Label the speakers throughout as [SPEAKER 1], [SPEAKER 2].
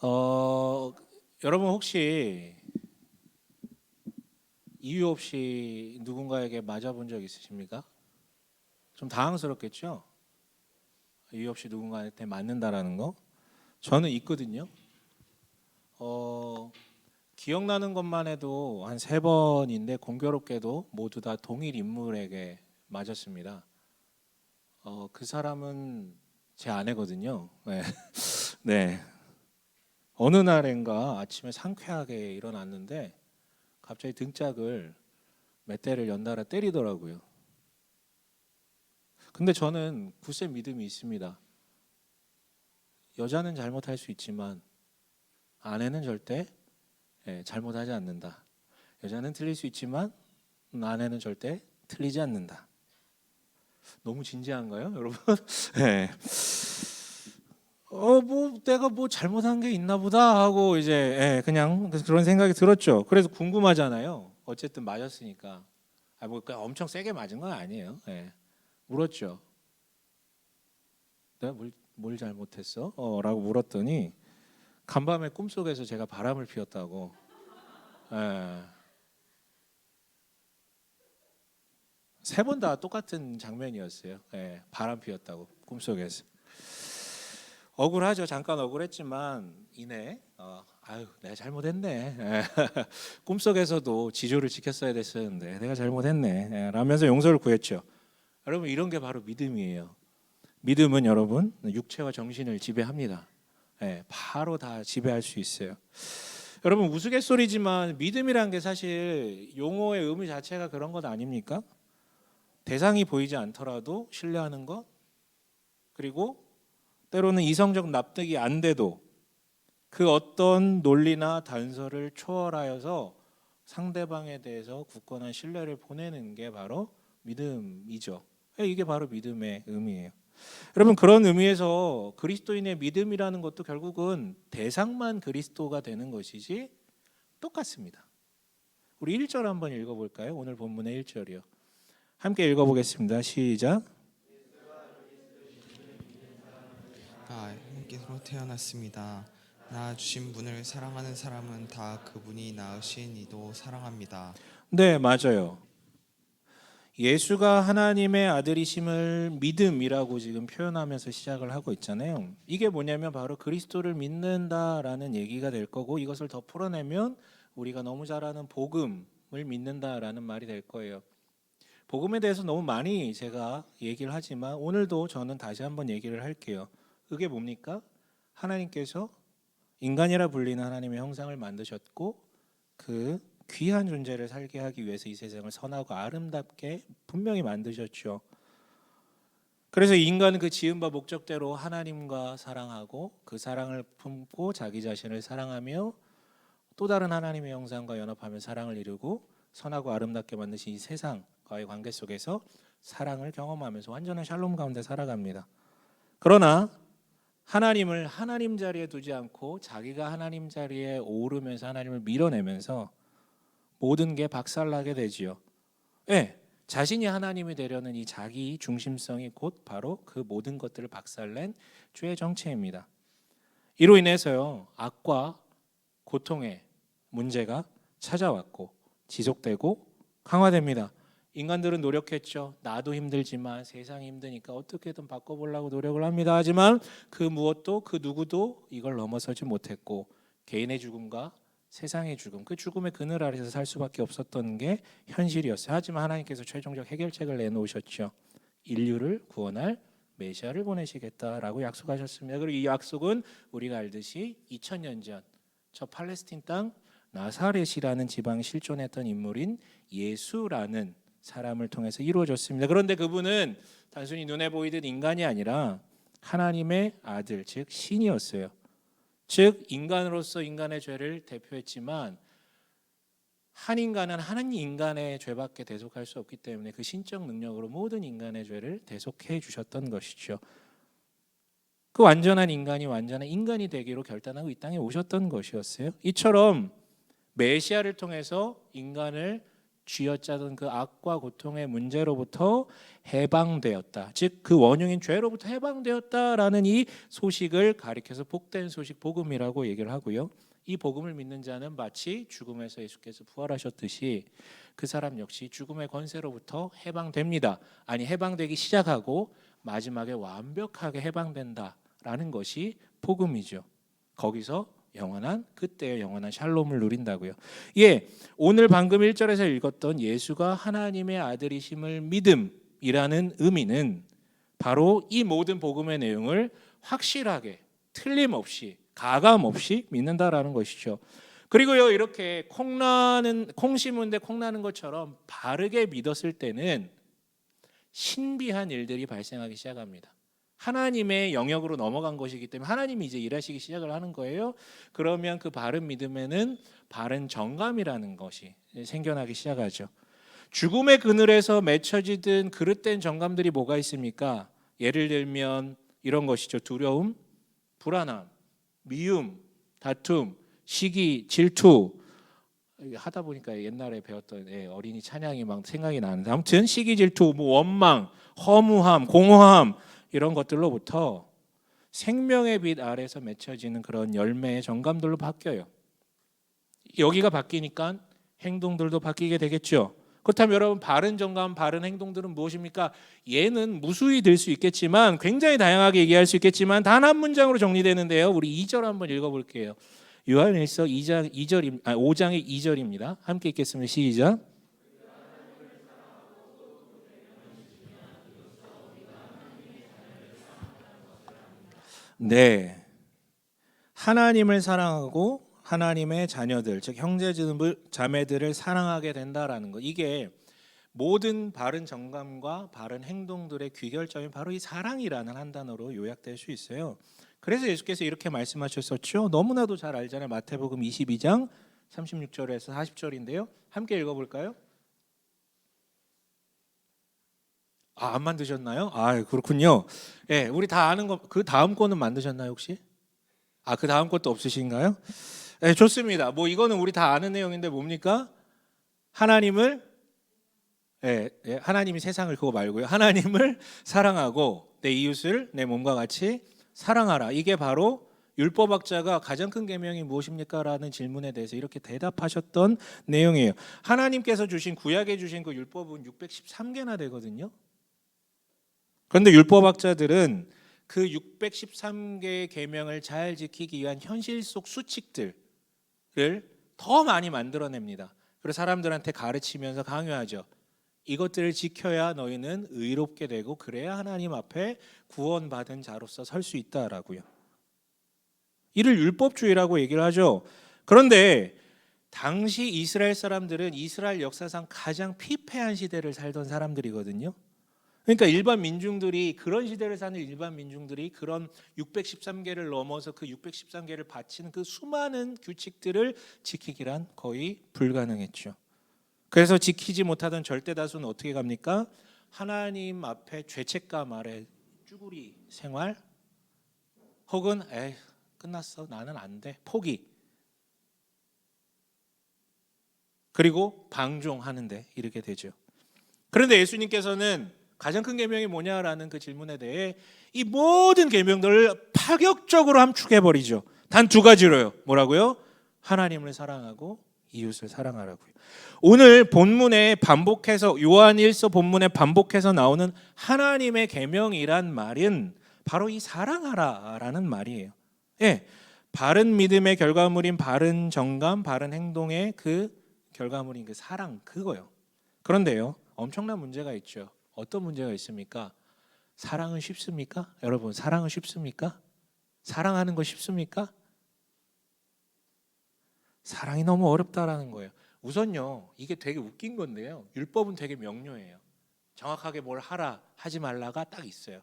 [SPEAKER 1] 어, 여러분 혹시 이유 없이 누군가에게 맞아본 적 있으십니까? 좀 당황스럽겠죠? 이유 없이 누군가한테 맞는다라는 거? 저는 있거든요. 어, 기억나는 것만 해도 한 3번인데 공교롭게도 모두 다 동일 인물에게 맞았습니다. 그 사람은 제 아내거든요. 네. 네. 어느 날인가 아침에 상쾌하게 일어났는데 갑자기 등짝을 몇 대를 연달아 때리더라고요. 근데 저는 굳세 믿음이 있습니다. 여자는 잘못할 수 있지만 아내는 절대 잘못하지 않는다. 여자는 틀릴 수 있지만 아내는 절대 틀리지 않는다. 너무 진지한가요, 여러분? 네. 뭐 내가 뭐 잘못한 게 있나 보다 하고 이제 그냥 그런 생각이 들었죠. 그래서 궁금하잖아요. 어쨌든 맞았으니까. 뭐 엄청 세게 맞은 건 아니에요. 물었죠. 내가 뭘 잘못했어? 라고 물었더니 간밤에 꿈속에서 제가 바람을 피웠다고. 예. 3번 다 똑같은 장면이었어요. 바람 피웠다고 꿈속에서. 억울하죠. 잠깐 억울했지만 이내 아유 내가 잘못했네. 꿈속에서도 지조를 지켰어야 됐었는데 내가 잘못했네. 라면서 용서를 구했죠. 여러분 이런 게 바로 믿음이에요. 믿음은 여러분 육체와 정신을 지배합니다. 바로 다 지배할 수 있어요. 여러분 우스갯소리지만 믿음이란 게 사실 용어의 의미 자체가 그런 것 아닙니까? 대상이 보이지 않더라도 신뢰하는 것, 그리고 때로는 이성적 납득이 안 돼도 그 어떤 논리나 단서를 초월하여서 상대방에 대해서 굳건한 신뢰를 보내는 게 바로 믿음이죠. 이게 바로 믿음의 의미예요. 여러분 그런 의미에서 그리스도인의 믿음이라는 것도 결국은 대상만 그리스도가 되는 것이지 똑같습니다. 우리 1절 한번 읽어볼까요? 오늘 본문의 1절이요. 함께 읽어보겠습니다. 시작.
[SPEAKER 2] 하나님께로 태어났습니다. 낳아주신 분을 사랑하는 사람은 다 그분이 낳으신 이도 사랑합니다.
[SPEAKER 1] 네, 맞아요. 예수가 하나님의 아들이심을 믿음이라고 지금 표현하면서 시작을 하고 있잖아요. 이게 뭐냐면 바로 그리스도를 믿는다라는 얘기가 될 거고, 이것을 더 풀어내면 우리가 너무 잘 아는 복음을 믿는다라는 말이 될 거예요. 복음에 대해서 너무 많이 제가 얘기를 하지만 오늘도 저는 다시 한번 얘기를 할게요. 그게 뭡니까? 하나님께서 인간이라 불리는 하나님의 형상을 만드셨고 그 귀한 존재를 살게 하기 위해서 이 세상을 선하고 아름답게 분명히 만드셨죠. 그래서 인간은 그 지은 바 목적대로 하나님과 사랑하고 그 사랑을 품고 자기 자신을 사랑하며 또 다른 하나님의 형상과 연합하며 사랑을 이루고 선하고 아름답게 만드신 이 세상과의 관계 속에서 사랑을 경험하면서 완전한 샬롬 가운데 살아갑니다. 그러나 하나님을 하나님 자리에 두지 않고 자기가 하나님 자리에 오르면서 하나님을 밀어내면서 모든 게 박살나게 되지요. 자신이 하나님이 되려는 이 자기 중심성이 곧 바로 그 모든 것들을 박살낸 죄의 정체입니다. 이로 인해서요 악과 고통의 문제가 찾아왔고 지속되고 강화됩니다. 인간들은 노력했죠. 나도 힘들지만 세상이 힘드니까 어떻게든 바꿔보려고 노력을 합니다. 하지만 그 무엇도 그 누구도 이걸 넘어서지 못했고 개인의 죽음과 세상의 죽음, 그 죽음의 그늘 아래서 살 수밖에 없었던 게 현실이었어요. 하지만 하나님께서 최종적 해결책을 내놓으셨죠. 인류를 구원할 메시아를 보내시겠다라고 약속하셨습니다. 그리고 이 약속은 우리가 알듯이 2000년 전 저 팔레스틴 땅 나사렛이라는 지방에 실존했던 인물인 예수라는 사람을 통해서 이루어졌습니다. 그런데 그분은 단순히 눈에 보이던 인간이 아니라 하나님의 아들, 즉 신이었어요. 즉 인간으로서 인간의 죄를 대표했지만 한 인간은 한 인간의 죄밖에 대속할 수 없기 때문에 그 신적 능력으로 모든 인간의 죄를 대속해 주셨던 것이죠. 그 완전한 인간이 완전한 인간이 되기로 결단하고 이 땅에 오셨던 것이었어요. 이처럼 메시아를 통해서 인간을 쥐어짜던 그 악과 고통의 문제로부터 해방되었다. 즉 그 원흉인 죄로부터 해방되었다라는 이 소식을 가리켜서 복된 소식 복음이라고 얘기를 하고요. 이 복음을 믿는 자는 마치 죽음에서 예수께서 부활하셨듯이 그 사람 역시 죽음의 권세로부터 해방됩니다. 아니 해방되기 시작하고 마지막에 완벽하게 해방된다라는 것이 복음이죠. 거기서 영원한 그때의 영원한 샬롬을 누린다고요. 예, 오늘 방금 1절에서 읽었던 예수가 하나님의 아들이심을 믿음이라는 의미는 바로 이 모든 복음의 내용을 확실하게 틀림없이 가감 없이 믿는다라는 것이죠. 그리고요 이렇게 콩 심은데 콩 나는 것처럼 바르게 믿었을 때는 신비한 일들이 발생하기 시작합니다. 하나님의 영역으로 넘어간 것이기 때문에 하나님이 이제 일하시기 시작을 하는 거예요. 그러면 그 바른 믿음에는 바른 정감이라는 것이 생겨나기 시작하죠. 죽음의 그늘에서 맺혀지던 그릇된 정감들이 뭐가 있습니까? 예를 들면 이런 것이죠. 두려움, 불안함, 미움, 다툼, 시기, 질투. 하다 보니까 옛날에 배웠던 어린이 찬양이 막 생각이 나는데 아무튼 시기, 질투, 원망, 허무함, 공허함 이런 것들로부터 생명의 빛 아래서 맺혀지는 그런 열매의 정감들로 바뀌어요. 여기가 바뀌니까 행동들도 바뀌게 되겠죠. 그렇다면 여러분 바른 정감, 바른 행동들은 무엇입니까? 얘는 무수히 될 수 있겠지만 굉장히 다양하게 얘기할 수 있겠지만 단 한 문장으로 정리되는데요. 우리 2절 한번 읽어볼게요. 요한일서 5장의 2절입니다. 함께 읽겠습니다. 시작. 네, 하나님을 사랑하고 하나님의 자녀들, 즉 형제들, 자매들을 사랑하게 된다라는 것. 이게 모든 바른 정감과 바른 행동들의 귀결점이 바로 이 사랑이라는 한 단어로 요약될 수 있어요. 그래서 예수께서 이렇게 말씀하셨었죠. 너무나도 잘 알잖아요. 마태복음 22장 36절에서 40절인데요. 함께 읽어볼까요? 안 만드셨나요? 그렇군요. 예, 우리 다 아는 거. 그 다음 거는 만드셨나요 혹시? 그 다음 것도 없으신가요? 네, 좋습니다. 뭐 이거는 우리 다 아는 내용인데 뭡니까? 하나님을 하나님이 세상을 그거 말고요. 하나님을 사랑하고 내 이웃을 내 몸과 같이 사랑하라. 이게 바로 율법학자가 가장 큰 계명이 무엇입니까? 라는 질문에 대해서 이렇게 대답하셨던 내용이에요. 하나님께서 주신 구약에 주신 그 율법은 613개나 되거든요. 그런데 율법학자들은 그 613개의 계명을 잘 지키기 위한 현실 속 수칙들을 더 많이 만들어냅니다. 그래서 사람들한테 가르치면서 강요하죠. 이것들을 지켜야 너희는 의롭게 되고 그래야 하나님 앞에 구원받은 자로서 설 수 있다라고요. 이를 율법주의라고 얘기를 하죠. 그런데 당시 이스라엘 사람들은 이스라엘 역사상 가장 피폐한 시대를 살던 사람들이거든요. 그러니까 일반 민중들이 그런 시대를 사는 일반 민중들이 그런 613개를 넘어서 그 613개를 바치는 그 수많은 규칙들을 지키기란 거의 불가능했죠. 그래서 지키지 못하던 절대 다수는 어떻게 갑니까? 하나님 앞에 죄책감 아래 쭈구리 생활 혹은 끝났어 나는 안 돼 포기 그리고 방종하는데 이르게 되죠. 그런데 예수님께서는 가장 큰 계명이 뭐냐라는 그 질문에 대해 이 모든 계명들을 파격적으로 함축해버리죠. 단 두 가지로요. 뭐라고요? 하나님을 사랑하고 이웃을 사랑하라고요. 오늘 본문에 반복해서 요한일서 본문에 반복해서 나오는 하나님의 계명이란 말은 바로 이 사랑하라라는 말이에요. 예, 바른 믿음의 결과물인 바른 정감, 바른 행동의 그 결과물인 그 사랑 그거요. 그런데요, 엄청난 문제가 있죠. 어떤 문제가 있습니까? 사랑은 쉽습니까? 여러분, 사랑은 쉽습니까? 사랑하는 거 쉽습니까? 사랑이 너무 어렵다라는 거예요. 우선요, 이게 되게 웃긴 건데요. 율법은 되게 명료해요. 정확하게 뭘 하라, 하지 말라가 딱 있어요.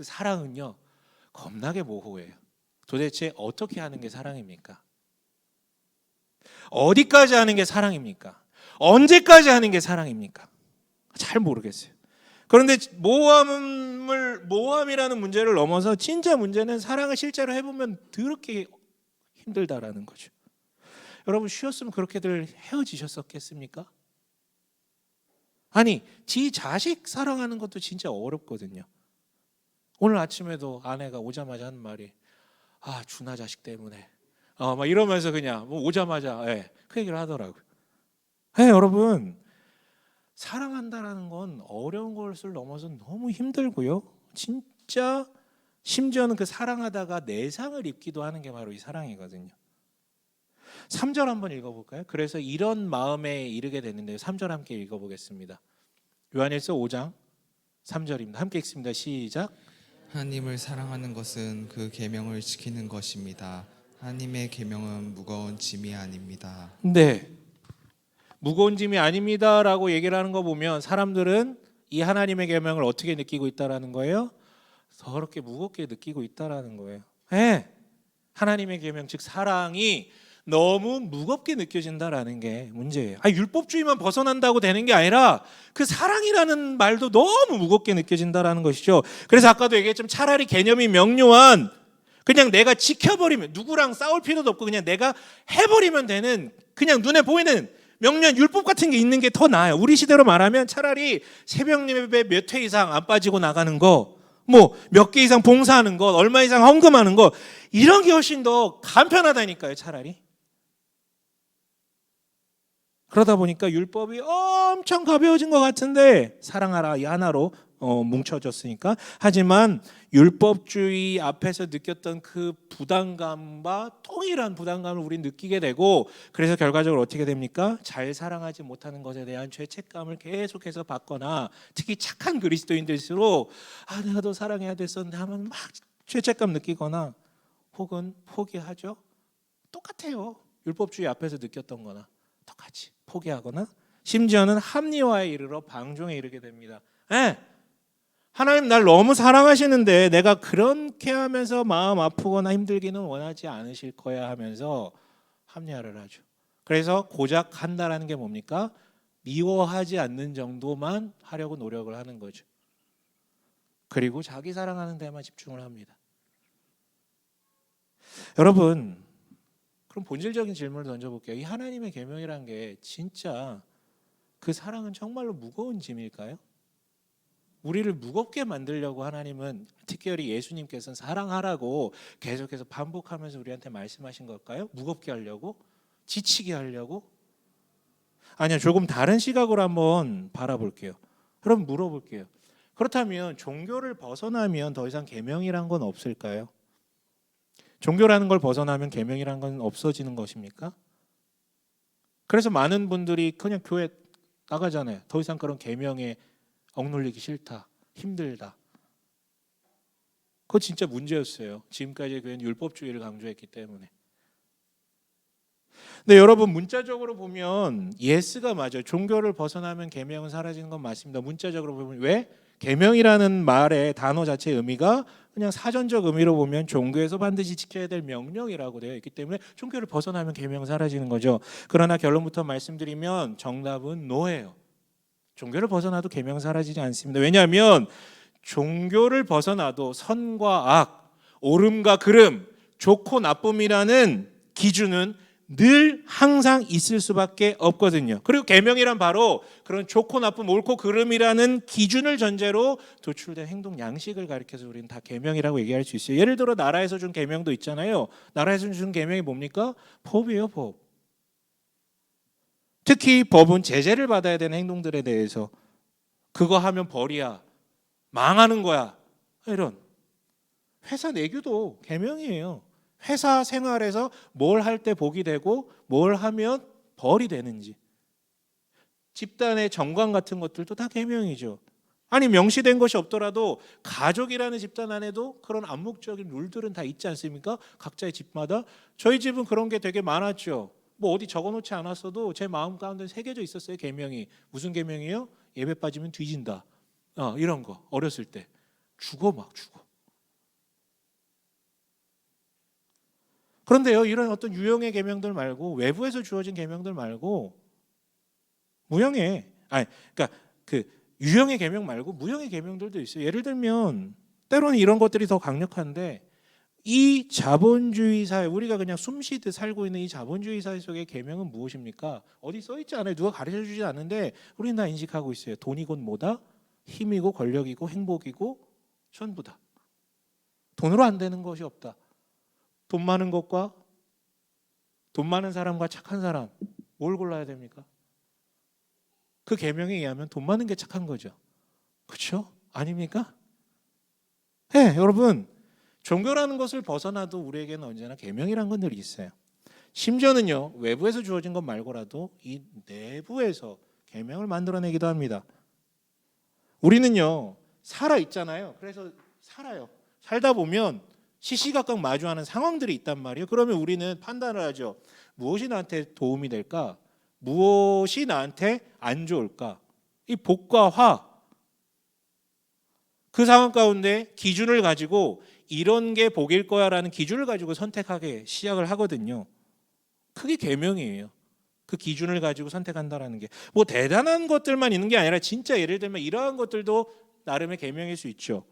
[SPEAKER 1] 사랑은요, 겁나게 모호해요. 도대체 어떻게 하는 게 사랑입니까? 어디까지 하는 게 사랑입니까? 언제까지 하는 게 사랑입니까? 잘 모르겠어요. 그런데 모함이라는 문제를 넘어서 진짜 문제는 사랑을 실제로 해보면 더럽게 힘들다라는 거죠. 여러분 쉬었으면 그렇게들 헤어지셨었겠습니까? 아니, 지 자식 사랑하는 것도 진짜 어렵거든요. 오늘 아침에도 아내가 오자마자 한 말이 준하 자식 때문에 막 이러면서 그냥 뭐 오자마자 그 얘기를 하더라고요. 여러분, 사랑한다라는 건 어려운 것을 넘어서 너무 힘들고요. 진짜 심지어는 그 사랑하다가 내상을 입기도 하는 게 바로 이 사랑이거든요. 3절 한번 읽어볼까요? 그래서 이런 마음에 이르게 됐는데요. 3절 함께 읽어보겠습니다. 요한일서 5장 3절입니다. 함께 읽습니다. 시작.
[SPEAKER 2] 하나님을 사랑하는 것은 그 계명을 지키는 것입니다. 하나님의 계명은 무거운 짐이 아닙니다.
[SPEAKER 1] 네, 무거운 짐이 아닙니다라고 얘기를 하는 거 보면 사람들은 이 하나님의 계명을 어떻게 느끼고 있다라는 거예요? 더럽게 무겁게 느끼고 있다라는 거예요. 하나님의 계명 즉 사랑이 너무 무겁게 느껴진다라는 게 문제예요. 율법주의만 벗어난다고 되는 게 아니라 그 사랑이라는 말도 너무 무겁게 느껴진다라는 것이죠. 그래서 아까도 얘기했지만 차라리 개념이 명료한 그냥 내가 지켜버리면 누구랑 싸울 필요도 없고 그냥 내가 해버리면 되는 그냥 눈에 보이는 명료한 율법 같은 게 있는 게 더 나아요. 우리 시대로 말하면 차라리 새벽 예배 몇 회 이상 안 빠지고 나가는 거, 뭐 몇 개 이상 봉사하는 것, 얼마 이상 헌금하는 것, 이런 게 훨씬 더 간편하다니까요. 차라리. 그러다 보니까 율법이 엄청 가벼워진 것 같은데 사랑하라 이 하나로 뭉쳐졌으니까. 하지만 율법주의 앞에서 느꼈던 그 부담감과 동일한 부담감을 우린 느끼게 되고, 그래서 결과적으로 어떻게 됩니까? 잘 사랑하지 못하는 것에 대한 죄책감을 계속해서 받거나, 특히 착한 그리스도인들일수록 내가 더 사랑해야 됐었는데 하면 막 죄책감 느끼거나 혹은 포기하죠. 똑같아요. 율법주의 앞에서 느꼈던 거나 똑같이 포기하거나 심지어는 합리화에 이르러 방종에 이르게 됩니다. 하나님 날 너무 사랑하시는데 내가 그렇게 하면서 마음 아프거나 힘들기는 원하지 않으실 거야 하면서 합리화를 하죠. 그래서 고작 한다라는 게 뭡니까? 미워하지 않는 정도만 하려고 노력을 하는 거죠. 그리고 자기 사랑하는 데만 집중을 합니다. 여러분, 그럼 본질적인 질문을 던져볼게요. 이 하나님의 계명이란 게 진짜 그 사랑은 정말로 무거운 짐일까요? 우리를 무겁게 만들려고 하나님은, 특별히 예수님께서는 사랑하라고 계속해서 반복하면서 우리한테 말씀하신 걸까요? 무겁게 하려고? 지치게 하려고? 아니요, 조금 다른 시각으로 한번 바라볼게요. 그럼 물어볼게요. 그렇다면 종교를 벗어나면 더 이상 계명이란 건 없을까요? 종교라는 걸 벗어나면 계명이란 건 없어지는 것입니까? 그래서 많은 분들이 그냥 교회 나가잖아요. 더 이상 그런 계명에 억눌리기 싫다, 힘들다. 그거 진짜 문제였어요. 지금까지 교회는 율법주의를 강조했기 때문에. 근데 여러분, 문자적으로 보면 예스가 맞아요. 종교를 벗어나면 계명은 사라지는 건 맞습니다. 문자적으로 보면 왜? 계명이라는 말의 단어 자체의 의미가 그냥 사전적 의미로 보면 종교에서 반드시 지켜야 될 명령이라고 되어 있기 때문에 종교를 벗어나면 계명은 사라지는 거죠. 그러나 결론부터 말씀드리면 정답은 노예요. 종교를 벗어나도 계명은 사라지지 않습니다. 왜냐하면 종교를 벗어나도 선과 악, 옳음과 그름, 좋고 나쁨이라는 기준은 늘 항상 있을 수밖에 없거든요. 그리고 계명이란 바로 그런 좋고 나쁨, 옳고 그름이라는 기준을 전제로 도출된 행동 양식을 가리켜서 우리는 다 계명이라고 얘기할 수 있어요. 예를 들어 나라에서 준 계명도 있잖아요. 나라에서 준 계명이 뭡니까? 법이에요, 법. 특히 법은 제재를 받아야 되는 행동들에 대해서 그거 하면 벌이야, 망하는 거야, 이런. 회사 내규도 계명이에요. 회사 생활에서 뭘 할 때 복이 되고 뭘 하면 벌이 되는지, 집단의 정관 같은 것들도 다 계명이죠. 아니, 명시된 것이 없더라도 가족이라는 집단 안에도 그런 암묵적인 룰들은 다 있지 않습니까? 각자의 집마다. 저희 집은 그런 게 되게 많았죠. 뭐 어디 적어놓지 않았어도 제 마음 가운데 새겨져 있었어요, 계명이. 무슨 계명이에요? 예배 빠지면 뒤진다, 이런 거. 어렸을 때 죽어, 막 죽어. 그런데요, 이런 어떤 유형의 계명들 말고, 외부에서 주어진 계명들 말고, 그러니까 그 유형의 계명 말고 무형의 계명들도 있어요. 예를 들면 때로는 이런 것들이 더 강력한데, 이 자본주의 사회, 우리가 그냥 숨쉬듯 살고 있는 이 자본주의 사회 속의 계명은 무엇입니까? 어디 써 있지 않아요. 누가 가르쳐 주지 않는데 우리는 다 인식하고 있어요. 돈이 곧 뭐다? 힘이고 권력이고 행복이고 전부다. 돈으로 안 되는 것이 없다. 돈 많은 것과 돈 많은 사람과 착한 사람, 뭘 골라야 됩니까? 그 계명에 의하면 돈 많은 게 착한 거죠. 그렇죠? 아닙니까? 네, 여러분, 종교라는 것을 벗어나도 우리에게는 언제나 계명이라는 건 늘 있어요. 심지어는요, 외부에서 주어진 것 말고라도 이 내부에서 계명을 만들어내기도 합니다. 우리는요, 살아 있잖아요. 그래서 살아요. 살다 보면 시시각각 마주하는 상황들이 있단 말이에요. 그러면 우리는 판단을 하죠. 무엇이 나한테 도움이 될까? 무엇이 나한테 안 좋을까? 이 복과 화, 그 상황 가운데 기준을 가지고 이런 게 복일 거야라는 기준을 가지고 선택하게 시작을 하거든요. 그게 계명이에요. 그 기준을 가지고 선택한다라는 게 뭐 대단한 것들만 있는 게 아니라 진짜 예를 들면 이러한 것들도 나름의 계명일 수 있죠.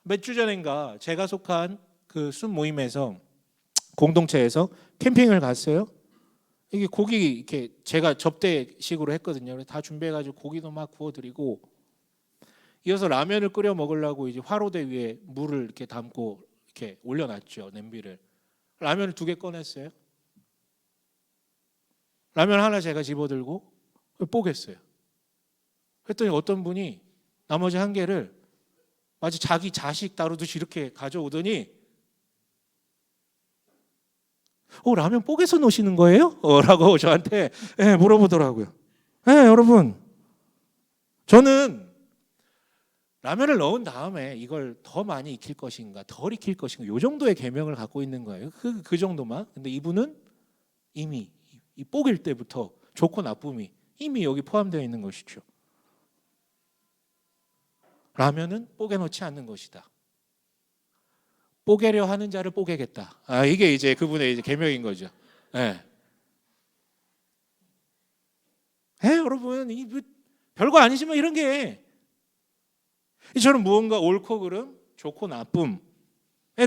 [SPEAKER 1] 몇 주 전인가 제가 속한 그 순 모임에서 공동체에서 캠핑을 갔어요. 이게 고기 이렇게 제가 접대식으로 했거든요. 그래서 다 준비해가지고 고기도 막 구워드리고 이어서 라면을 끓여 먹으려고 이제 화로대 위에 물을 이렇게 담고 이렇게 올려놨죠. 냄비를. 라면을 2개 꺼냈어요. 라면 하나 제가 집어들고 뽀겠어요. 그랬더니 어떤 분이 나머지 1개를 마치 자기 자식 다루듯이 이렇게 가져오더니 라면 뽀개서 놓으시는 거예요? 라고 저한테 물어보더라고요. 여러분, 저는 라면을 넣은 다음에 이걸 더 많이 익힐 것인가 덜 익힐 것인가 이 정도의 계명을 갖고 있는 거예요. 그 정도만. 근데 이분은 이미 이 뽀갤 때부터 좋고 나쁨이 이미 여기 포함되어 있는 것이죠. 라면은 뽀개 놓지 않는 것이다. 뽀개려 하는 자를 뽀개겠다. 이게 이제 그분의 이제 계명인 거죠. 여러분, 이 별거 아니지만 이런 게 저는 무언가 옳고 그름, 좋고 나쁨에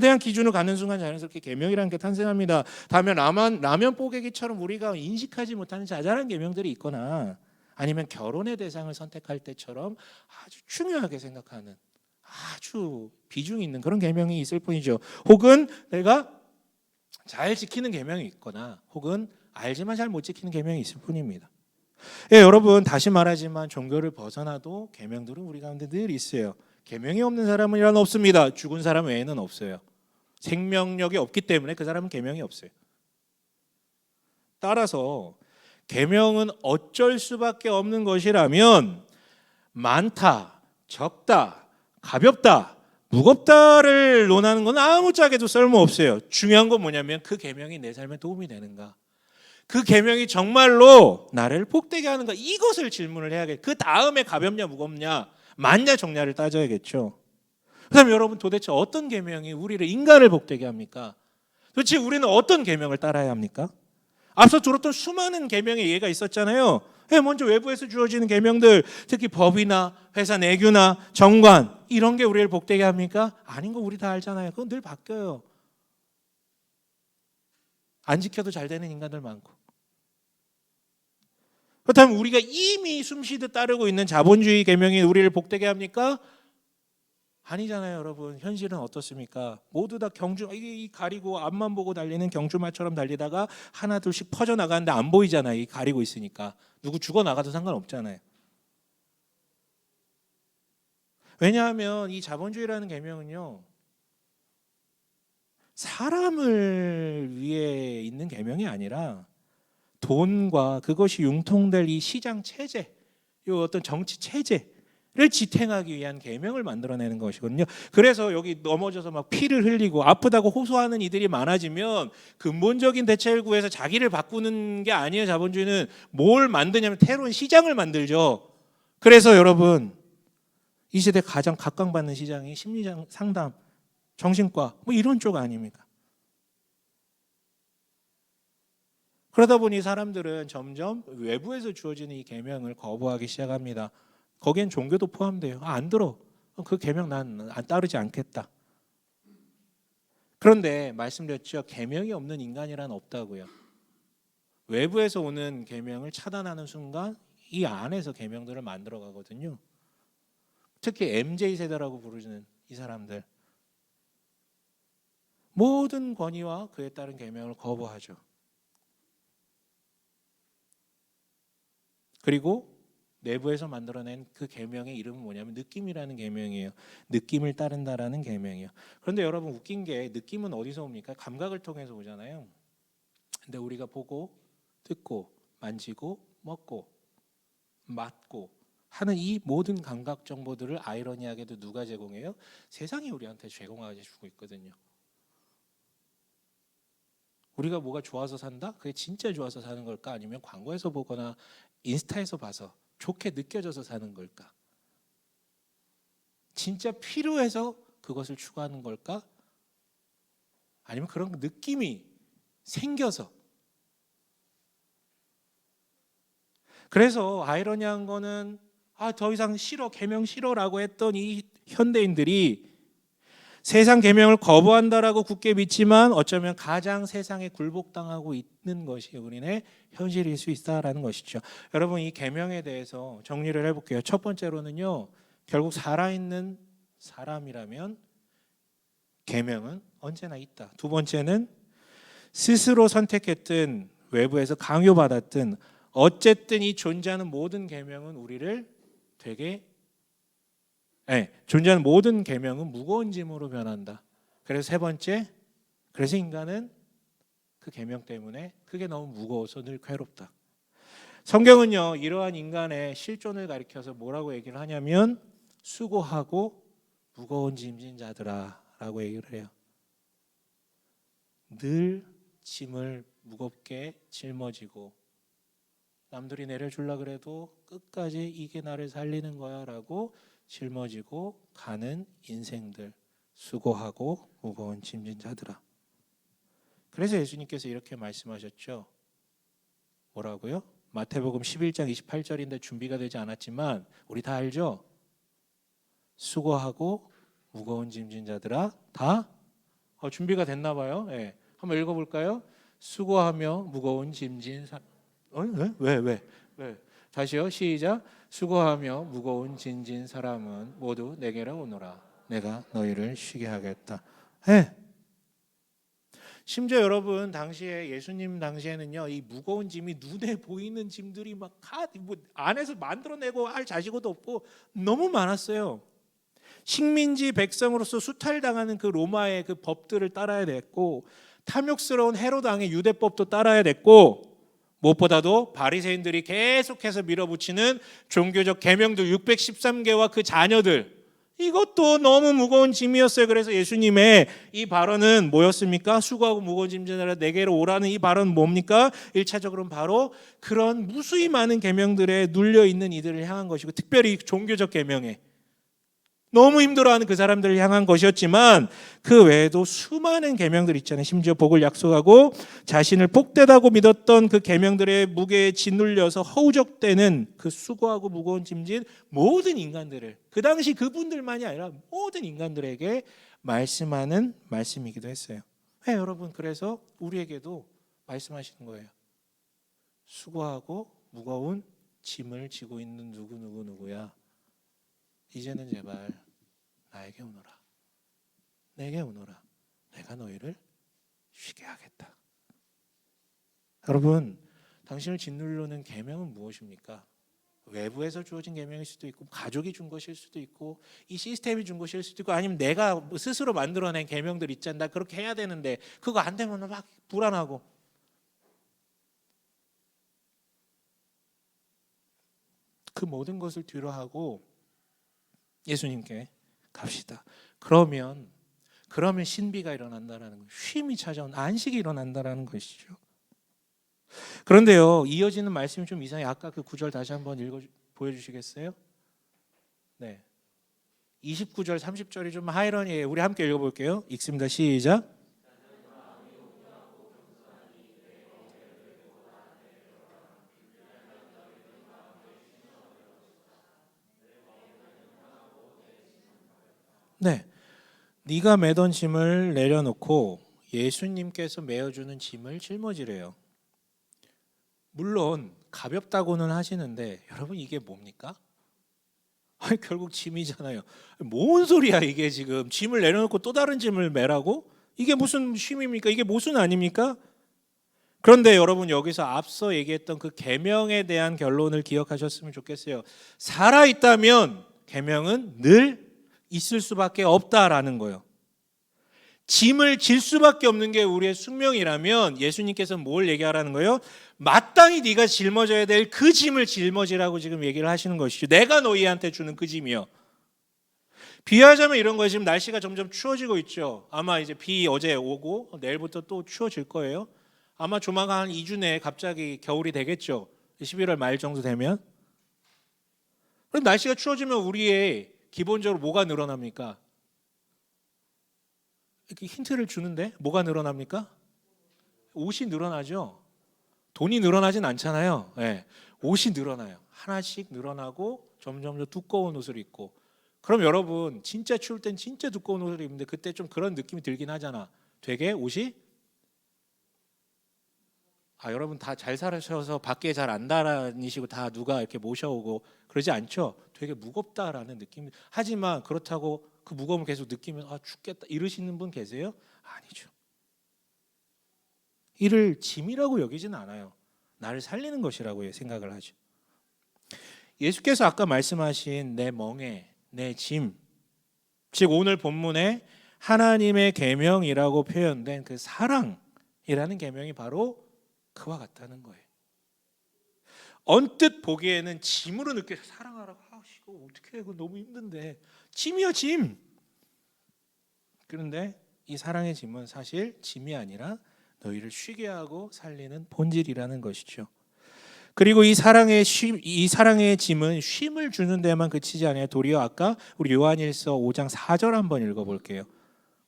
[SPEAKER 1] 대한 기준을 갖는 순간 자연스럽게 계명이라는 게 탄생합니다. 다음에 라면 뽀개기처럼 우리가 인식하지 못하는 자잘한 계명들이 있거나 아니면 결혼의 대상을 선택할 때처럼 아주 중요하게 생각하는 아주 비중 있는 그런 계명이 있을 뿐이죠. 혹은 내가 잘 지키는 계명이 있거나 혹은 알지만 잘 못 지키는 계명이 있을 뿐입니다. 여러분, 다시 말하지만 종교를 벗어나도 계명들은 우리 가운데 늘 있어요. 계명이 없는 사람은 일단 없습니다. 죽은 사람 외에는 없어요. 생명력이 없기 때문에 그 사람은 계명이 없어요. 따라서 계명은 어쩔 수밖에 없는 것이라면 많다, 적다, 가볍다, 무겁다를 논하는 건 아무짝에도 쓸모없어요. 중요한 건 뭐냐면 그 계명이 내 삶에 도움이 되는가, 그 계명이 정말로 나를 복되게 하는가, 이것을 질문을 해야겠죠. 그 다음에 가볍냐 무겁냐 많냐 적냐를 따져야겠죠. 그다음 여러분, 도대체 어떤 계명이 우리를 인간을 복되게 합니까? 도대체 우리는 어떤 계명을 따라야 합니까? 앞서 들었던 수많은 계명의 예가 있었잖아요. 먼저 외부에서 주어지는 계명들, 특히 법이나 회사 내규나 정관, 이런 게 우리를 복되게 합니까? 아닌 거 우리 다 알잖아요. 그건 늘 바뀌어요. 안 지켜도 잘 되는 인간들 많고. 그렇다면 우리가 이미 숨쉬듯 따르고 있는 자본주의 계명이 우리를 복되게 합니까? 아니잖아요, 여러분. 현실은 어떻습니까? 모두 다 경주, 이 가리고 앞만 보고 달리는 경주마처럼 달리다가 하나 둘씩 퍼져 나가는데 안 보이잖아요. 이 가리고 있으니까. 누구 죽어 나가도 상관없잖아요. 왜냐하면 이 자본주의라는 계명은요, 사람을 위해 있는 계명이 아니라 돈과 그것이 융통될 이 시장 체제, 이 어떤 정치 체제를 지탱하기 위한 계명을 만들어내는 것이거든요. 그래서 여기 넘어져서 막 피를 흘리고 아프다고 호소하는 이들이 많아지면 근본적인 대책을 구해서 자기를 바꾸는 게 아니에요. 자본주의는 뭘 만드냐면 새로운 시장을 만들죠. 그래서 여러분, 이 시대 가장 각광받는 시장이 심리 상담, 정신과 뭐 이런 쪽 아닙니까? 그러다 보니 사람들은 점점 외부에서 주어지는 이 계명을 거부하기 시작합니다. 거기엔 종교도 포함돼요. 안 들어. 그 계명 난 따르지 않겠다. 그런데 말씀드렸죠. 계명이 없는 인간이란 없다고요. 외부에서 오는 계명을 차단하는 순간 이 안에서 계명들을 만들어 가거든요. 특히 MZ 세대라고 부르는 이 사람들 모든 권위와 그에 따른 계명을 거부하죠. 그리고 내부에서 만들어낸 그 계명의 이름은 뭐냐면 느낌이라는 계명이에요. 느낌을 따른다라는 계명이에요. 그런데 여러분 웃긴 게 느낌은 어디서 옵니까? 감각을 통해서 오잖아요. 근데 우리가 보고 듣고 만지고 먹고 맞고 하는 이 모든 감각 정보들을 아이러니하게도 누가 제공해요? 세상이 우리한테 제공해 주고 있거든요. 우리가 뭐가 좋아서 산다? 그게 진짜 좋아서 사는 걸까? 아니면 광고에서 보거나 인스타에서 봐서 좋게 느껴져서 사는 걸까? 진짜 필요해서 그것을 추구하는 걸까? 아니면 그런 느낌이 생겨서. 그래서 아이러니한 거는 더 이상 싫어, 계명 싫어라고 했던 이 현대인들이 세상 계명을 거부한다라고 굳게 믿지만 어쩌면 가장 세상에 굴복당하고 있는 것이 우리네 현실일 수 있다라는 것이죠. 여러분 이 계명에 대해서 정리를 해볼게요. 첫 번째로는요. 결국 살아있는 사람이라면 계명은 언제나 있다. 두 번째는 스스로 선택했든 외부에서 강요받았든 어쨌든 이 존재하는 모든 계명은 우리를 되게 존재하는 모든 계명은 무거운 짐으로 변한다. 그래서 세 번째, 그래서 인간은 그 계명 때문에 그게 너무 무거워서 늘 괴롭다. 성경은요 이러한 인간의 실존을 가리켜서 뭐라고 얘기를 하냐면 수고하고 무거운 짐진 자들아라고 얘기를 해요. 늘 짐을 무겁게 짊어지고 남들이 내려주려 그래도 끝까지 이게 나를 살리는 거야라고 짊어지고 가는 인생들, 수고하고 무거운 짐진 자들아. 그래서 예수님께서 이렇게 말씀하셨죠. 뭐라고요? 마태복음 11장 28절인데 준비가 되지 않았지만 우리 다 알죠? 수고하고 무거운 짐진 자들아 다 준비가 됐나 봐요. 예. 한번 읽어볼까요? 수고하며 무거운 짐진 왜? 다시요. 시작. 수고하며 무거운 짐진 사람은 모두 내게로 오너라. 내가 너희를 쉬게 하겠다. 예. 심지어 여러분 당시에 예수님 당시에는요 이 무거운 짐이 눈에 보이는 짐들이 막 안에서 만들어내고 할 자식도 없고 너무 많았어요. 식민지 백성으로서 수탈당하는 그 로마의 그 법들을 따라야 됐고 탐욕스러운 헤로드 왕의 유대법도 따라야 됐고 무엇보다도 바리새인들이 계속해서 밀어붙이는 종교적 계명들 613개와 그 자녀들 이것도 너무 무거운 짐이었어요. 그래서 예수님의 이 발언은 뭐였습니까? 수고하고 무거운 짐진들아 내게로 오라는 이 발언은 뭡니까? 1차적으로는 바로 그런 무수히 많은 계명들에 눌려 있는 이들을 향한 것이고 특별히 종교적 계명에 너무 힘들어하는 그 사람들을 향한 것이었지만 그 외에도 수많은 계명들 있잖아요. 심지어 복을 약속하고 자신을 복되다고 믿었던 그 계명들의 무게에 짓눌려서 허우적대는 그 수고하고 무거운 짐진 모든 인간들을 그 당시 그분들만이 아니라 모든 인간들에게 말씀하는 말씀이기도 했어요. 여러분 그래서 우리에게도 말씀하시는 거예요. 수고하고 무거운 짐을 지고 있는 누구야. 이제는 제발 나에게 오너라. 내게 오너라. 내가 너희를 쉬게 하겠다. 여러분, 당신을 짓누르는 계명은 무엇입니까? 외부에서 주어진 계명일 수도 있고 가족이 준 것일 수도 있고 이 시스템이 준 것일 수도 있고 아니면 내가 스스로 만들어낸 계명들 있잖아. 나 그렇게 해야 되는데 그거 안 되면 막 불안하고 그 모든 것을 뒤로하고 예수님께 갑시다. 그러면 신비가 일어난다라는 거예요. 쉼이 찾아온 안식이 일어난다라는 것이죠. 그런데요, 이어지는 말씀이 좀 이상해요. 아까 그 구절 다시 한번 보여주시겠어요? 네, 29절, 30절이 좀 하이러니에요. 우리 함께 읽어볼게요. 읽습니다. 시작. 네, 네가 매던 짐을 내려놓고 예수님께서 메어주는 짐을 짊어지래요. 물론 가볍다고는 하시는데 여러분 이게 뭡니까? 아니 결국 짐이잖아요. 뭔 소리야 이게 지금 짐을 내려놓고 또 다른 짐을 매라고? 이게 무슨 쉼입니까? 이게 모순 아닙니까? 그런데 여러분 여기서 앞서 얘기했던 그 계명에 대한 결론을 기억하셨으면 좋겠어요. 살아 있다면 계명은 늘 있을 수밖에 없다라는 거예요. 짐을 질 수밖에 없는 게 우리의 숙명이라면 예수님께서 뭘 얘기하라는 거예요? 마땅히 네가 짊어져야 될 그 짐을 짊어지라고 지금 얘기를 하시는 것이죠. 내가 너희한테 주는 그 짐이요. 비하자면 이런 거예요. 지금 날씨가 점점 추워지고 있죠. 아마 이제 비 어제 오고 내일부터 또 추워질 거예요. 아마 조만간 한 2주 내에 갑자기 겨울이 되겠죠. 11월 말 정도 되면. 그럼 날씨가 추워지면 우리의 기본적으로 뭐가 늘어납니까? 이렇게 힌트를 주는데 뭐가 늘어납니까? 옷이 늘어나죠. 돈이 늘어나진 않잖아요. 네. 옷이 늘어나요. 하나씩 늘어나고 점점 더 두꺼운 옷을 입고. 그럼 여러분 진짜 추울 땐 진짜 두꺼운 옷을 입는데 그때 좀 그런 느낌이 들긴 하잖아. 되게 옷이 여러분 다 잘 살아셔서 밖에 잘 안 다니시고 다 누가 이렇게 모셔오고 그러지 않죠. 되게 무겁다라는 느낌. 하지만 그렇다고 그 무거움을 계속 느끼면 죽겠다 이러시는 분 계세요? 아니죠. 이를 짐이라고 여기지는 않아요. 나를 살리는 것이라고 생각을 하죠. 예수께서 아까 말씀하신 내 멍에, 내 짐, 즉 오늘 본문에 하나님의 계명이라고 표현된 그 사랑이라는 계명이 바로 그와 같다는 거예요. 언뜻 보기에는 짐으로 느껴서 사랑하라고 이거 어떻게 해? 이거 너무 힘든데 짐이야 짐. 그런데 이 사랑의 짐은 사실 짐이 아니라 너희를 쉬게 하고 살리는 본질이라는 것이죠. 그리고 이 사랑의 짐은 쉼을 주는 데만 그치지 않아요. 도리어 아까 우리 요한일서 5장 4절 한번 읽어볼게요.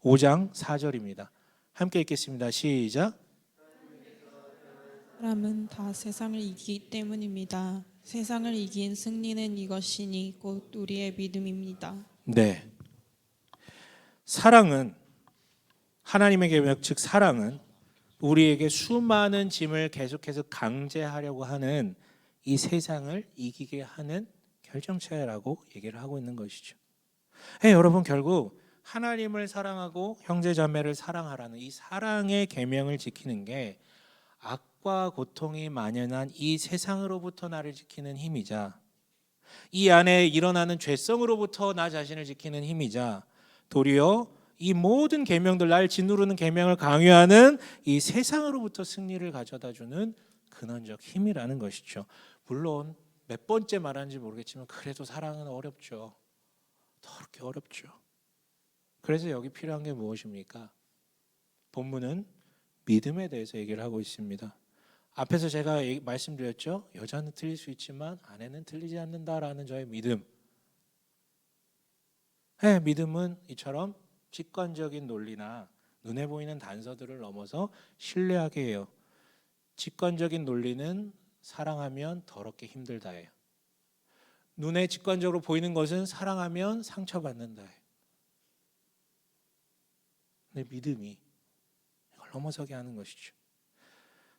[SPEAKER 1] 5장 4절입니다. 함께 읽겠습니다. 시작.
[SPEAKER 3] 사람은 다 세상을 이기기 때문입니다. 세상을 이긴 승리는 이것이니 곧 우리의 믿음입니다.
[SPEAKER 1] 네. 사랑은 하나님의 계명 즉 사랑은 우리에게 수많은 짐을 계속해서 강제하려고 하는 이 세상을 이기게 하는 결정체라고 얘기를 하고 있는 것이죠. 여러분 결국 하나님을 사랑하고 형제자매를 사랑하라는 이 사랑의 계명을 지키는 게 악과 고통이 만연한 이 세상으로부터 나를 지키는 힘이자 이 안에 일어나는 죄성으로부터 나 자신을 지키는 힘이자 도리어 이 모든 계명들 날 짓누르는 계명을 강요하는 이 세상으로부터 승리를 가져다주는 근원적 힘이라는 것이죠. 물론 몇 번째 말하는지 모르겠지만 그래도 사랑은 어렵죠. 더럽게 어렵죠. 그래서 여기 필요한 게 무엇입니까? 본문은 믿음에 대해서 얘기를 하고 있습니다. 앞에서 제가 말씀드렸죠. 여자는 틀릴 수 있지만 아내는 틀리지 않는다라는 저의 믿음. 믿음은 이처럼 직관적인 논리나 눈에 보이는 단서들을 넘어서 신뢰하게 해요. 직관적인 논리는 사랑하면 더럽게 힘들다예요. 눈에 직관적으로 보이는 것은 사랑하면 상처받는다예요. 내 믿음이 이걸 넘어서게 하는 것이죠.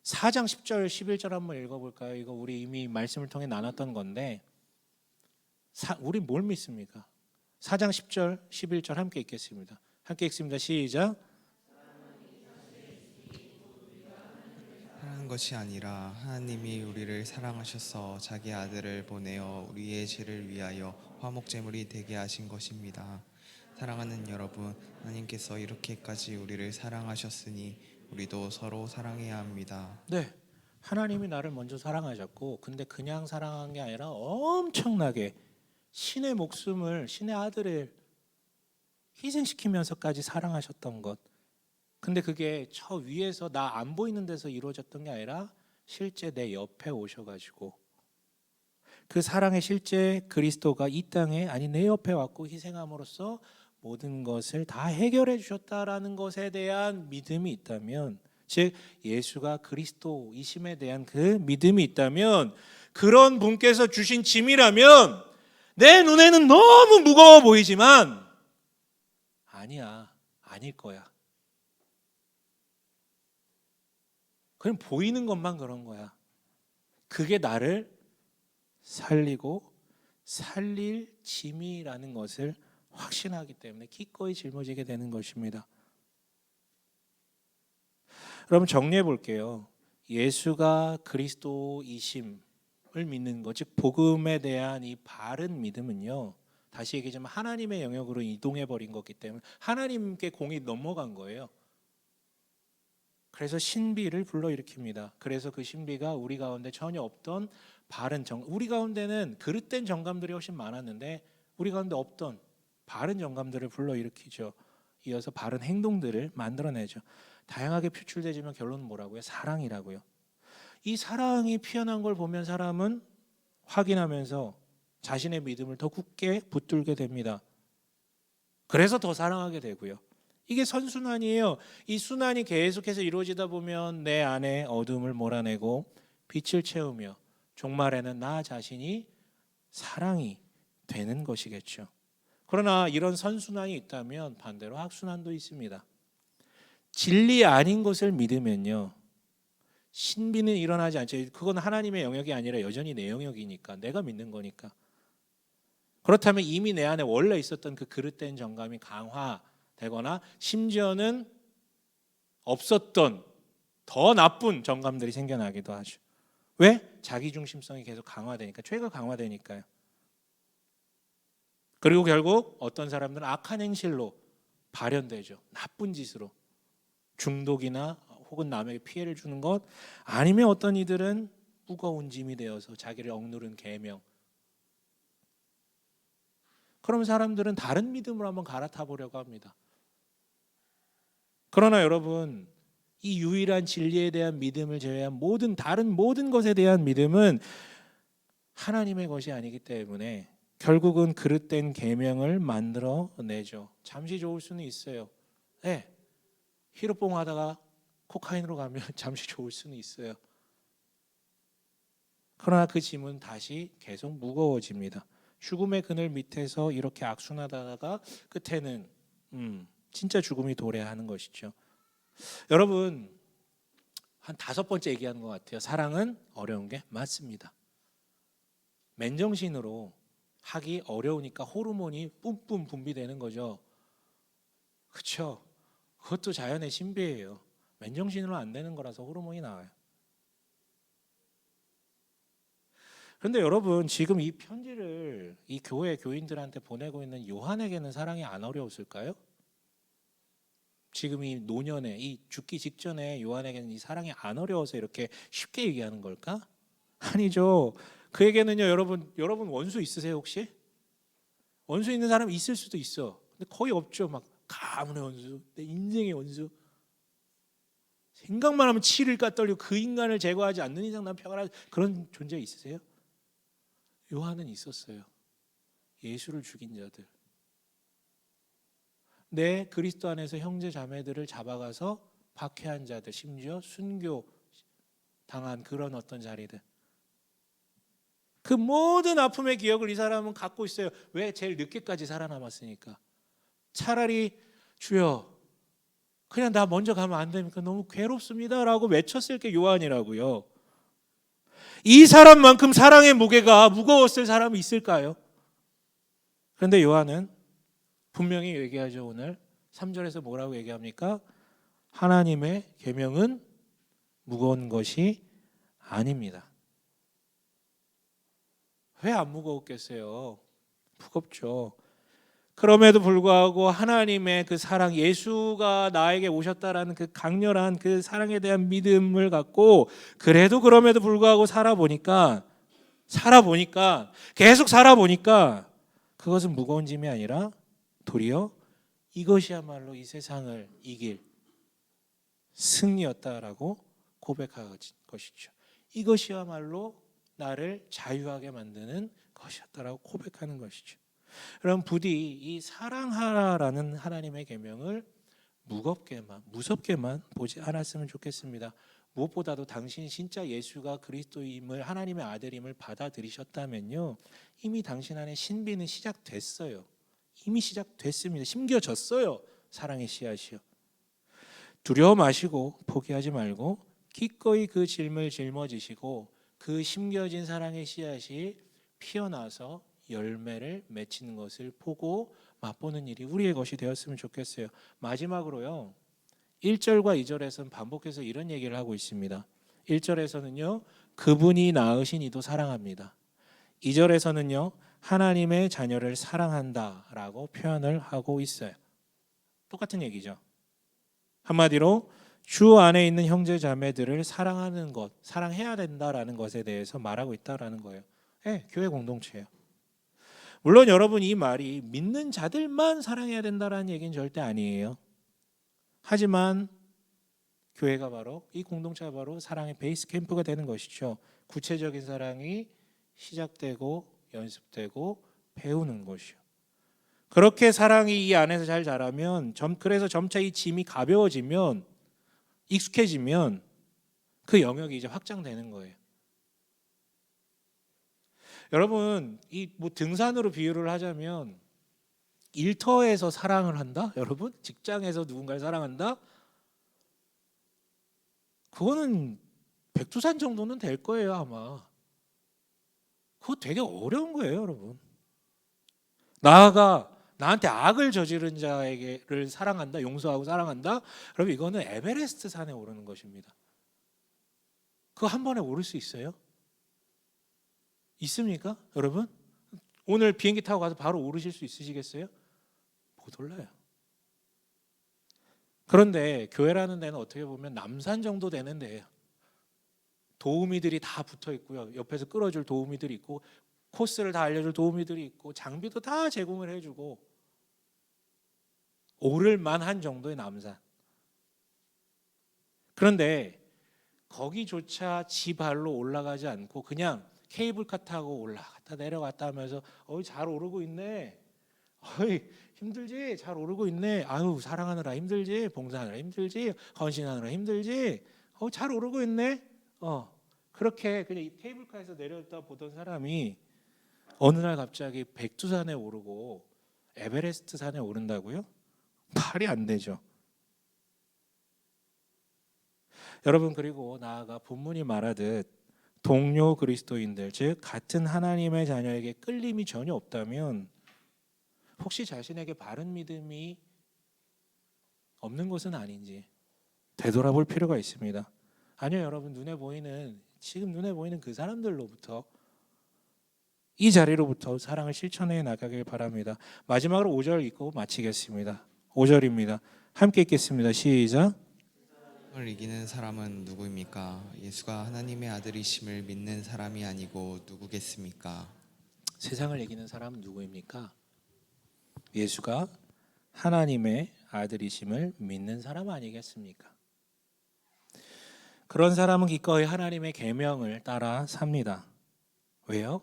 [SPEAKER 1] 4장 10절 11절 한번 읽어볼까요? 이거 우리 이미 말씀을 통해 나눴던 건데 우리 뭘 믿습니까? 4장 10절 11절 함께 읽겠습니다. 함께 읽습니다. 시작.
[SPEAKER 2] 사랑한 것이 아니라 하나님이 우리를 사랑하셔서 자기 아들을 보내어 우리의 죄를 위하여 화목제물이 되게 하신 것입니다. 사랑하는 여러분, 하나님께서 이렇게까지 우리를 사랑하셨으니 우리도 서로 사랑해야 합니다.
[SPEAKER 1] 네, 하나님이 나를 먼저 사랑하셨고 근데 그냥 사랑한 게 아니라 엄청나게 신의 목숨을 신의 아들을 희생시키면서까지 사랑하셨던 것. 근데 그게 저 위에서 나 안 보이는 데서 이루어졌던 게 아니라 실제 내 옆에 오셔가지고 그 사랑의 실제 그리스도가 이 땅에 아니 내 옆에 왔고 희생함으로써 모든 것을 다 해결해 주셨다라는 것에 대한 믿음이 있다면, 즉 예수가 그리스도이심에 대한 그 믿음이 있다면, 그런 분께서 주신 짐이라면 내 눈에는 너무 무거워 보이지만 아니야, 아닐 거야. 그냥 보이는 것만 그런 거야. 그게 나를 살리고 살릴 짐이라는 것을 확신하기 때문에 기꺼이 짊어지게 되는 것입니다. 그럼 정리해 볼게요. 예수가 그리스도이심을 믿는 것, 즉 복음에 대한 이 바른 믿음은요, 다시 얘기하자면 하나님의 영역으로 이동해 버린 거기 때문에 하나님께 공이 넘어간 거예요. 그래서 신비를 불러일으킵니다. 그래서 그 신비가 우리 가운데 전혀 없던 바른 우리 가운데는 그릇된 정감들이 훨씬 많았는데 우리 가운데 없던 바른 정감들을 불러일으키죠. 이어서 바른 행동들을 만들어내죠. 다양하게 표출되지만 결론은 뭐라고요? 사랑이라고요. 이 사랑이 피어난 걸 보면 사람은 확인하면서 자신의 믿음을 더 굳게 붙들게 됩니다. 그래서 더 사랑하게 되고요. 이게 선순환이에요. 이 순환이 계속해서 이루어지다 보면 내 안에 어둠을 몰아내고 빛을 채우며 종말에는 나 자신이 사랑이 되는 것이겠죠. 그러나 이런 선순환이 있다면 반대로 악순환도 있습니다. 진리 아닌 것을 믿으면요, 신비는 일어나지 않죠. 그건 하나님의 영역이 아니라 여전히 내 영역이니까, 내가 믿는 거니까. 그렇다면 이미 내 안에 원래 있었던 그 그릇된 정감이 강화되거나 심지어는 없었던 더 나쁜 정감들이 생겨나기도 하죠. 왜? 자기중심성이 계속 강화되니까, 죄가 강화되니까요. 그리고 결국 어떤 사람들은 악한 행실로 발현되죠. 나쁜 짓으로. 중독이나 혹은 남에게 피해를 주는 것, 아니면 어떤 이들은 무거운 짐이 되어서 자기를 억누른 계명. 그럼 사람들은 다른 믿음으로 한번 갈아타 보려고 합니다. 그러나 여러분, 이 유일한 진리에 대한 믿음을 제외한 다른 모든 것에 대한 믿음은 하나님의 것이 아니기 때문에 결국은 그릇된 계명을 만들어내죠. 잠시 좋을 수는 있어요. 네, 히로뽕 하다가 코카인으로 가면 잠시 좋을 수는 있어요. 그러나 그 짐은 다시 계속 무거워집니다. 죽음의 그늘 밑에서 이렇게 악순하다가 끝에는 진짜 죽음이 도래하는 것이죠. 여러분, 한 5번째 얘기하는 것 같아요. 사랑은 어려운 게 맞습니다. 맨정신으로 하기 어려우니까 호르몬이 뿜뿜 분비되는 거죠. 그렇죠? 그것도 자연의 신비예요. 맨정신으로 안 되는 거라서 호르몬이 나와요. 그런데 여러분, 지금 이 편지를 이 교회 교인들한테 보내고 있는 요한에게는 사랑이 안 어려웠을까요? 지금 이 노년에, 이 죽기 직전에 요한에게는 이 사랑이 안 어려워서 이렇게 쉽게 얘기하는 걸까? 아니죠. 그에게는요, 여러분 원수 있으세요 혹시? 원수 있는 사람 있을 수도 있어. 근데 거의 없죠. 막 가문의 원수, 내 인생의 원수. 생각만 하면 치를 까떨리고 그 인간을 제거하지 않는 이상 난 평안하지. 그런 존재 있으세요? 요한은 있었어요. 예수를 죽인 자들. 내 그리스도 안에서 형제 자매들을 잡아가서 박해한 자들, 심지어 순교 당한 그런 어떤 자리들. 그 모든 아픔의 기억을 이 사람은 갖고 있어요. 왜? 제일 늦게까지 살아남았으니까. 차라리 주여 그냥 나 먼저 가면 안 됩니까? 너무 괴롭습니다 라고 외쳤을 게 요한이라고요. 이 사람만큼 사랑의 무게가 무거웠을 사람이 있을까요? 그런데 요한은 분명히 얘기하죠. 오늘 3절에서 뭐라고 얘기합니까? 하나님의 계명은 무거운 것이 아닙니다. 왜 안 무거웠겠어요? 무겁죠. 그럼에도 불구하고 하나님의 그 사랑, 예수가 나에게 오셨다라는 그 강렬한 그 사랑에 대한 믿음을 갖고 그럼에도 불구하고 살아보니까 계속 살아보니까 그것은 무거운 짐이 아니라 도리어 이것이야말로 이 세상을 이길 승리였다라고 고백한 것이죠. 이것이야말로 나를 자유하게 만드는 것이었다라고 고백하는 것이죠. 그럼 부디 이 사랑하라라는 하나님의 계명을 무섭게만 보지 않았으면 좋겠습니다. 무엇보다도 당신이 진짜 예수가 그리스도임을, 하나님의 아들임을 받아들이셨다면요, 이미 당신 안에 신비는 시작됐어요. 이미 시작됐습니다. 심겨졌어요. 사랑의 씨앗이요. 두려워 마시고 포기하지 말고 기꺼이 그 짐을 짊어지시고 그 심겨진 사랑의 씨앗이 피어나서 열매를 맺히는 것을 보고 맛보는 일이 우리의 것이 되었으면 좋겠어요. 마지막으로요. 1절과 2절에서는 반복해서 이런 얘기를 하고 있습니다. 1절에서는요. 그분이 낳으신 이도 사랑합니다. 2절에서는요. 하나님의 자녀를 사랑한다라고 표현을 하고 있어요. 똑같은 얘기죠. 한마디로 주 안에 있는 형제 자매들을 사랑하는 것, 사랑해야 된다라는 것에 대해서 말하고 있다라는 거예요. 네, 교회 공동체예요. 물론 여러분 이 말이 믿는 자들만 사랑해야 된다라는 얘기는 절대 아니에요. 하지만 교회가 바로 이 공동체가 바로 사랑의 베이스 캠프가 되는 것이죠. 구체적인 사랑이 시작되고 연습되고 배우는 것이요. 그렇게 사랑이 이 안에서 잘 자라면 그래서 점차 이 짐이 가벼워지면 익숙해지면 그 영역이 이제 확장되는 거예요. 여러분 이 뭐 등산으로 비유를 하자면 일터에서 사랑을 한다? 여러분 직장에서 누군가를 사랑한다? 그거는 백두산 정도는 될 거예요 아마. 그거 되게 어려운 거예요 여러분. 나아가 나한테 악을 저지른 자에게를 사랑한다, 용서하고 사랑한다. 그럼 이거는 에베레스트 산에 오르는 것입니다. 그거 한 번에 오를 수 있어요? 있습니까, 여러분? 오늘 비행기 타고 가서 바로 오르실 수 있으시겠어요? 못 올라요. 그런데 교회라는 데는 어떻게 보면 남산 정도 되는 데예요. 도우미들이 다 붙어 있고요. 옆에서 끌어줄 도우미들이 있고 코스를 다 알려줄 도우미들이 있고 장비도 다 제공을 해주고 오를 만한 정도의 남산. 그런데 거기조차 지 발로 올라가지 않고 그냥 케이블카 타고 올라갔다 내려갔다 하면서 잘 오르고 있네. 힘들지? 잘 오르고 있네. 아유 사랑하느라 힘들지? 봉사하느라 힘들지? 헌신하느라 힘들지? 잘 오르고 있네. 그렇게 그냥 이 케이블카에서 내려다 보던 사람이 어느 날 갑자기 백두산에 오르고 에베레스트 산에 오른다고요? 말이 안 되죠. 여러분 그리고 나아가 본문이 말하듯 동료 그리스도인들 즉 같은 하나님의 자녀에게 끌림이 전혀 없다면 혹시 자신에게 바른 믿음이 없는 것은 아닌지 되돌아볼 필요가 있습니다. 아니요 여러분 지금 눈에 보이는 그 사람들로부터 이 자리로부터 사랑을 실천해 나가길 바랍니다. 마지막으로 5절 읽고 마치겠습니다. 5절입니다. 함께 읽겠습니다. 시작.
[SPEAKER 2] 세상을 이기는 사람은 누구입니까? 예수가 하나님의 아들이심을 믿는 사람이 아니고 누구겠습니까?
[SPEAKER 1] 세상을 이기는 사람은 누구입니까? 예수가 하나님의 아들이심을 믿는 사람 아니겠습니까? 그런 사람은 기꺼이 하나님의 계명을 따라 삽니다. 왜요?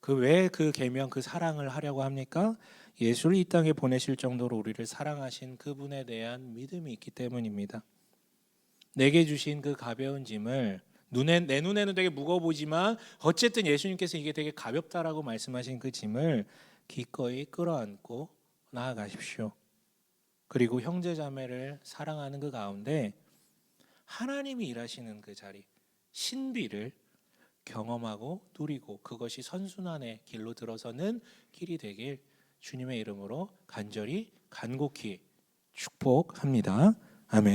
[SPEAKER 1] 왜 그 계명, 그 사랑을 하려고 합니까? 예수를 이 땅에 보내실 정도로 우리를 사랑하신 그분에 대한 믿음이 있기 때문입니다. 내게 주신 그 가벼운 짐을 내 눈에는 되게 무거워 보이지만 어쨌든 예수님께서 이게 되게 가볍다라고 말씀하신 그 짐을 기꺼이 끌어안고 나아가십시오. 그리고 형제 자매를 사랑하는 그 가운데 하나님이 일하시는 그 자리, 신비를 경험하고 누리고 그것이 선순환의 길로 들어서는 길이 되길 주님의 이름으로 간절히 간곡히 축복합니다. 아멘.